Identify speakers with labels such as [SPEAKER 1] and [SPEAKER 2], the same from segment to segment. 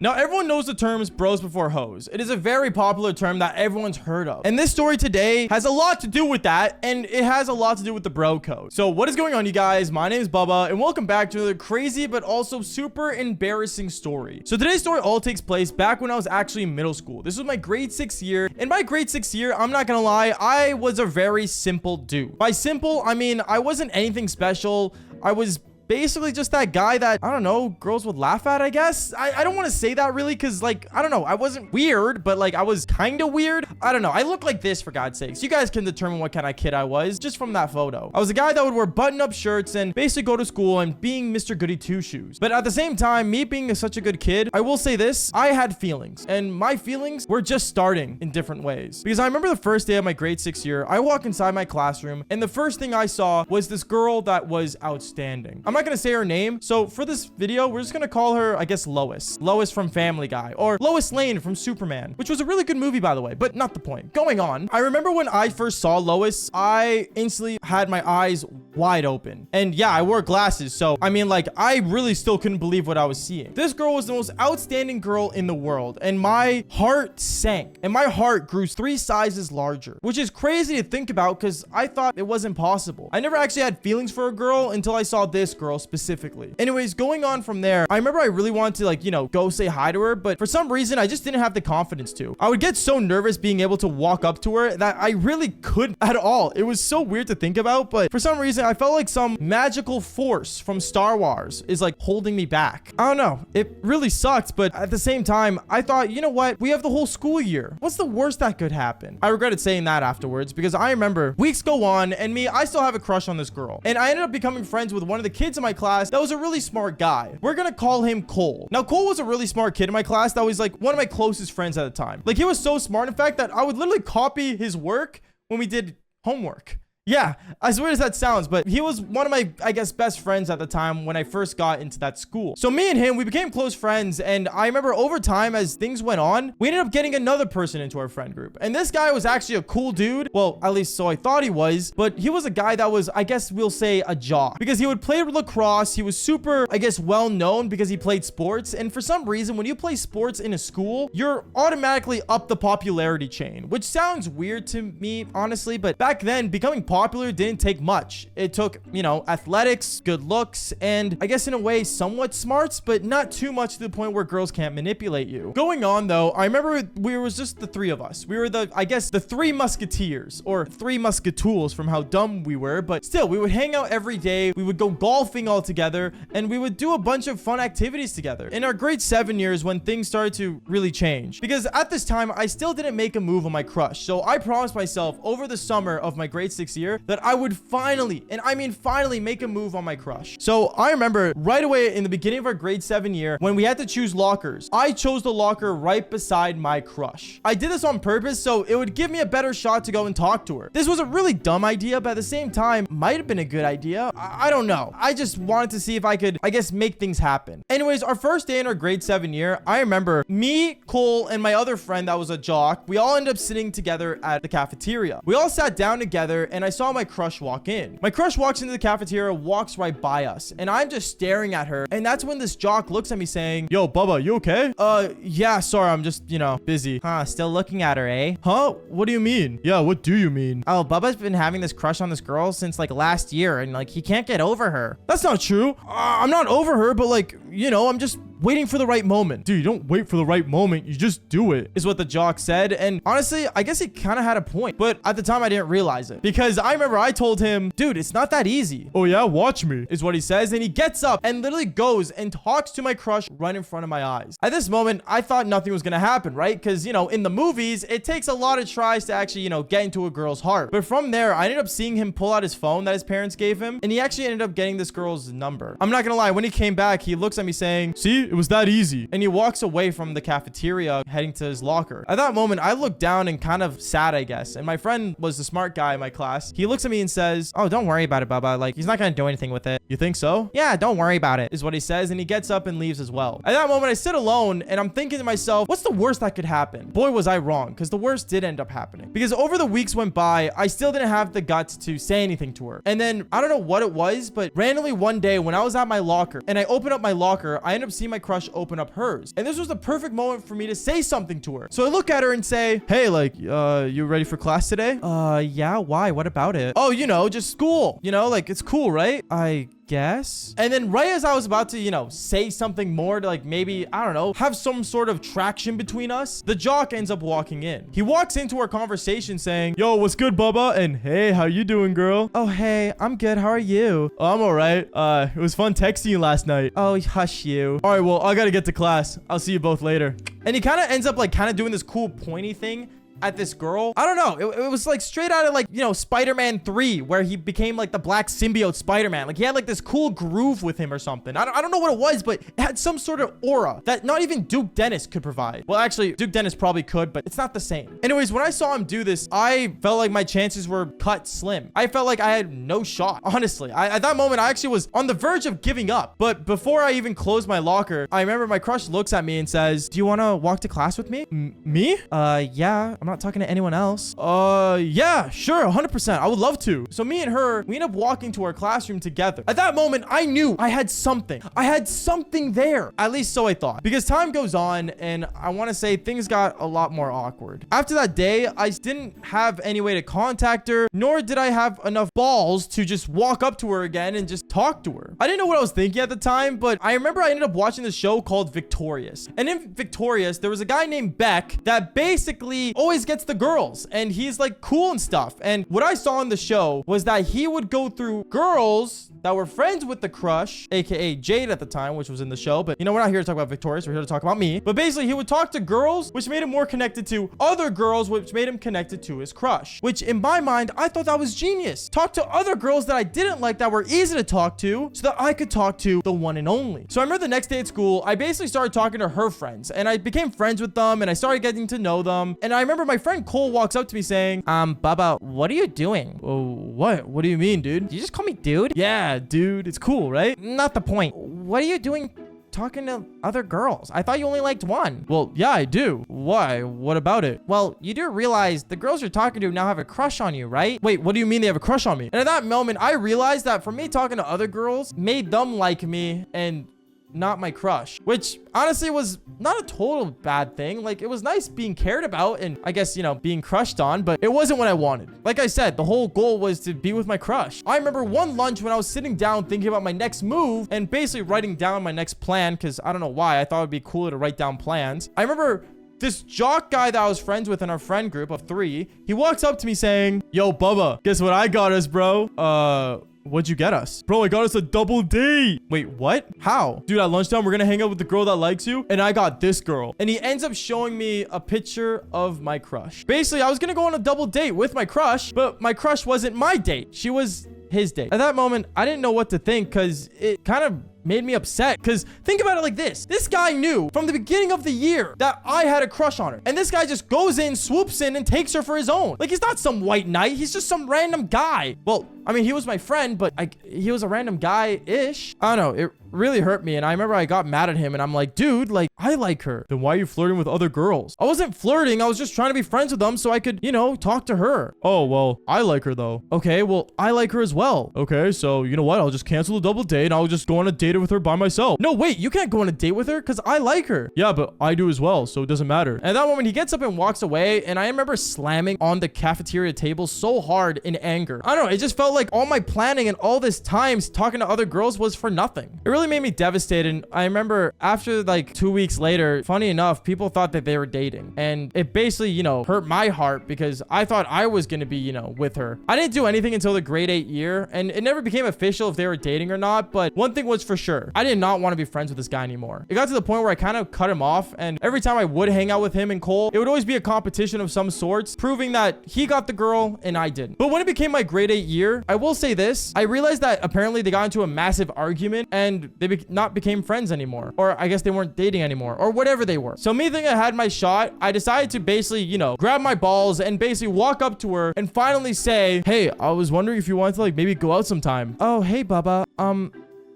[SPEAKER 1] Now, everyone knows the terms bros before hoes. It is a very popular term that everyone's heard of. And this story today has a lot to do with that, and it has a lot to do with the bro code. So what is going on, you guys? My name is Bubba, and welcome back to another crazy but also super embarrassing story. So today's story all takes place back when I was actually in middle school. This was my grade 6 year. In my grade 6 year, I'm not gonna lie, I was a very simple dude. By simple, I mean, I wasn't anything special. I was basically just that guy that, I don't know, girls would laugh at, I guess. I don't want to say that really because, like, I don't know. I wasn't weird, but, like, I was kind of weird. I don't know. I look like this, for God's sakes. You guys can determine what kind of kid I was just from that photo. I was a guy that would wear button-up shirts and basically go to school and being Mr. Goody Two-Shoes. But at the same time, me being such a good kid, I will say this. I had feelings, and my feelings were just starting in different ways. Because I remember the first day of my grade 6 year, I walk inside my classroom, and the first thing I saw was this girl that was outstanding. I'm not gonna say her name, so for this video we're just gonna call her, I guess, Lois from Family Guy, or Lois Lane from Superman, which was a really good movie, by the way, but not the point. Going on, I remember when I first saw Lois, I instantly had my eyes wide open, and yeah, I wore glasses, so I mean, like, I really still couldn't believe what I was seeing. This girl was the most outstanding girl in the world, and my heart sank, and my heart grew 3 sizes larger, which is crazy to think about because I thought it wasn't possible. I never actually had feelings for a girl until I saw this girl specifically. Anyways, going on from there, I remember I really wanted to, like, you know, go say hi to her, but for some reason I just didn't have the confidence to. I would get so nervous being able to walk up to her that I really couldn't at all. It was so weird to think about, but for some reason I felt like some magical force from Star Wars is like holding me back. I don't know. It really sucked, but at the same time, I thought, you know what? We have the whole school year. What's the worst that could happen? I regretted saying that afterwards because I remember weeks go on and I still have a crush on this girl. And I ended up becoming friends with one of the kids in my class that was a really smart guy. We're gonna call him Cole. Now, Cole was a really smart kid in my class that was like one of my closest friends at the time. Like, he was so smart, in fact, that I would literally copy his work when we did homework. Yeah, as weird as that sounds, but he was one of my, I guess, best friends at the time when I first got into that school. So me and him, we became close friends, and I remember over time, as things went on, we ended up getting another person into our friend group. And this guy was actually a cool dude. Well, at least so I thought he was, but he was a guy that was, I guess we'll say, a jock. Because he would play lacrosse, he was super, I guess, well known because he played sports. And for some reason, when you play sports in a school, you're automatically up the popularity chain, which sounds weird to me, honestly, but back then, becoming popular didn't take much. It took, you know, athletics, good looks, and I guess in a way somewhat smarts, but not too much to the point where girls can't manipulate you. Going on though, I remember we was just the 3 of us. We were the, I guess, the 3 musketeers, or 3 musketools from how dumb we were, but still, we would hang out every day. We would go golfing all together, and we would do a bunch of fun activities together. In our grade 7 years, when things started to really change, because at this time, I still didn't make a move on my crush. So I promised myself over the summer of my grade 6 year that I would finally, and I mean finally, make a move on my crush. So I remember right away in the beginning of our grade 7 year, when we had to choose lockers, I chose the locker right beside my crush. I did this on purpose so it would give me a better shot to go and talk to her. This was a really dumb idea, but at the same time, might have been a good idea. I don't know. I just wanted to see if I could, I guess, make things happen. Anyways, our first day in our grade 7 year, I remember me, Cole, and my other friend that was a jock, we all ended up sitting together at the cafeteria. We all sat down together, and I saw my crush walk in. My crush walks into the cafeteria, walks right by us, and I'm just staring at her. And that's when this jock looks at me saying, "Yo, Bubba, you okay?" Yeah, sorry, I'm just, you know, busy." "Huh, still looking at her, eh?" "Huh? What do you mean?" "Yeah, what do you mean?" "Oh, Bubba's been having this crush on this girl since like last year, and like he can't get over her." "That's not true. I'm not over her, but like, you know, I'm just waiting for the right moment." "Dude, you don't wait for the right moment. You just do it," is what the jock said. And honestly, I guess he kind of had a point, but at the time I didn't realize it because I remember I told him, "Dude, it's not that easy." "Oh yeah, watch me," is what he says. And he gets up and literally goes and talks to my crush right in front of my eyes. At this moment, I thought nothing was going to happen, right? Because, you know, in the movies, it takes a lot of tries to actually, you know, get into a girl's heart. But from there, I ended up seeing him pull out his phone that his parents gave him, and he actually ended up getting this girl's number. I'm not going to lie, when he came back, he looks at me saying, "See, it was that easy." And he walks away from the cafeteria heading to his locker. At that moment, I looked down and kind of sad, I guess. And my friend was the smart guy in my class. class. He looks at me and says, oh, don't worry about it, Bubba. Like, he's not gonna do anything with it. You think so? Yeah, don't worry about it, is what he says, and he gets up and leaves as well. At that moment, I sit alone, and I'm thinking to myself, what's the worst that could happen? Boy, was I wrong, because the worst did end up happening. Because over the weeks went by, I still didn't have the guts to say anything to her. And then, I don't know what it was, but randomly one day when I was at my locker, and I opened up my locker, I ended up seeing my crush open up hers. And this was the perfect moment for me to say something to her. So I look at her and say, hey, like, you ready for class today? Yeah, why? What about it? Oh, you know, just school. You know, like, it's cool, right? I guess. And then right as I was about to, you know, say something more to like maybe, I don't know, have some sort of traction between us, the jock ends up walking in. He walks into our conversation saying, yo, what's good, Bubba? And hey, how you doing, girl? Oh, hey, I'm good. How are you? Oh, I'm all right. It was fun texting you last night. Oh, hush you. All right, well, I gotta get to class. I'll see you both later. And he kind of ends up like kind of doing this cool pointy thing at this girl. I don't know. It was like straight out of like, you know, Spider-Man 3 where he became like the black symbiote Spider-Man. Like he had like this cool groove with him or something. I don't know what it was, but it had some sort of aura that not even Duke Dennis could provide. Well, actually, Duke Dennis probably could, but it's not the same. Anyways, when I saw him do this, I felt like my chances were cut slim. I felt like I had no shot. Honestly, at that moment, I actually was on the verge of giving up. But before I even closed my locker, I remember my crush looks at me and says, do you want to walk to class with me? Me? Yeah. I'm not talking to anyone else. Yeah, sure, 100%. I would love to. So me and her, we end up walking to our classroom together. At that moment, I knew I had something. I had something there. At least so I thought. Because time goes on, and I want to say things got a lot more awkward. After that day, I didn't have any way to contact her, nor did I have enough balls to just walk up to her again and just talk to her. I didn't know what I was thinking at the time, but I remember I ended up watching this show called Victorious. And in Victorious, there was a guy named Beck that basically always gets the girls, and he's like cool and stuff. And what I saw in the show was that he would go through girls that were friends with the crush, aka Jade at the time, which was in the show. But you know, we're not here to talk about Victorious, we're here to talk about me. But basically, he would talk to girls, which made him more connected to other girls, which made him connected to his crush. Which in my mind, I thought that was genius. Talk to other girls that I didn't like that were easy to talk to, so that I could talk to the one and only. So I remember the next day at school, I basically started talking to her friends, and I became friends with them, and I started getting to know them. And I remember my friend Cole walks up to me saying, Bubba, what are you doing? Oh, what do you mean, dude? You just call me dude? Yeah, dude. It's cool, right? Not the point. What are you doing talking to other girls? I thought you only liked one. Well, yeah, I do. Why? What about it? Well, you do realize the girls you're talking to now have a crush on you, right? Wait, what do you mean they have a crush on me? And at that moment, I realized that for me talking to other girls made them like me and not my crush, which honestly was not a total bad thing. Like, it was nice being cared about and I guess, you know, being crushed on, but it wasn't what I wanted. Like I said, the whole goal was to be with my crush. I remember one lunch when I was sitting down thinking about my next move and basically writing down my next plan, because I don't know why I thought it'd be cooler to write down plans. I remember this jock guy that I was friends with in our friend group of 3, he walks up to me saying, yo, Bubba, guess what I got us, bro? What'd you get us? Bro, I got us a double date. Wait, what? How? Dude, at lunchtime, we're gonna hang out with the girl that likes you, and I got this girl. And he ends up showing me a picture of my crush. Basically, I was gonna go on a double date with my crush, but my crush wasn't my date. She was his date. At that moment, I didn't know what to think, because it kind of made me upset. Because think about it like this. This guy knew from the beginning of the year that I had a crush on her. And this guy just goes in, swoops in, and takes her for his own. Like, he's not some white knight. He's just some random guy. Well, I mean, he was my friend, but he was a random guy-ish. I don't know. It really hurt me. And I remember I got mad at him and I'm like, dude, like, I like her. Then why are you flirting with other girls? I wasn't flirting. I was just trying to be friends with them so I could, you know, talk to her. Oh, well, I like her though. Okay, well, I like her as well. Okay, so you know what? I'll just cancel the double date and I'll just go on a date with her by myself. No, wait, you can't go on a date with her because I like her. Yeah, but I do as well, so it doesn't matter. And at that moment, he gets up and walks away, and I remember slamming on the cafeteria table so hard in anger. I don't know, it just felt like all my planning and all this time talking to other girls was for nothing. It really made me devastated. And I remember after like 2 weeks later, funny enough, people thought that they were dating. And it basically, you know, hurt my heart because I thought I was going to be, you know, with her. I didn't do anything until the grade 8 year, and it never became official if they were dating or not. But one thing was for sure, I did not want to be friends with this guy anymore. It got to the point where I kind of cut him off, and every time I would hang out with him and Cole, it would always be a competition of some sorts, proving that he got the girl and I didn't. But when it became my grade 8 year, I will say this, I realized that apparently they got into a massive argument, and and they not became friends anymore. Or I guess they weren't dating anymore, or whatever they were. So me thinking I had my shot, I decided to basically, you know, grab my balls and basically walk up to her and finally say, hey, I was wondering if you wanted to like maybe go out sometime. Oh, hey, Baba.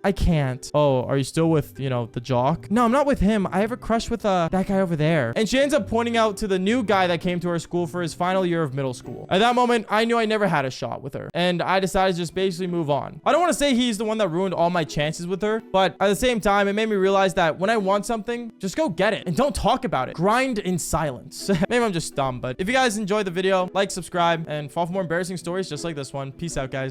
[SPEAKER 1] I can't. Oh, are you still with, you know, the jock? No, I'm not with him. I have a crush with that guy over there. And she ends up pointing out to the new guy that came to our school for his final year of middle school. At that moment, I knew I never had a shot with her. And I decided to just basically move on. I don't want to say he's the one that ruined all my chances with her, but at the same time, it made me realize that when I want something, just go get it and don't talk about it. Grind in silence. Maybe I'm just dumb, but if you guys enjoyed the video, like, subscribe, and follow for more embarrassing stories just like this one. Peace out, guys.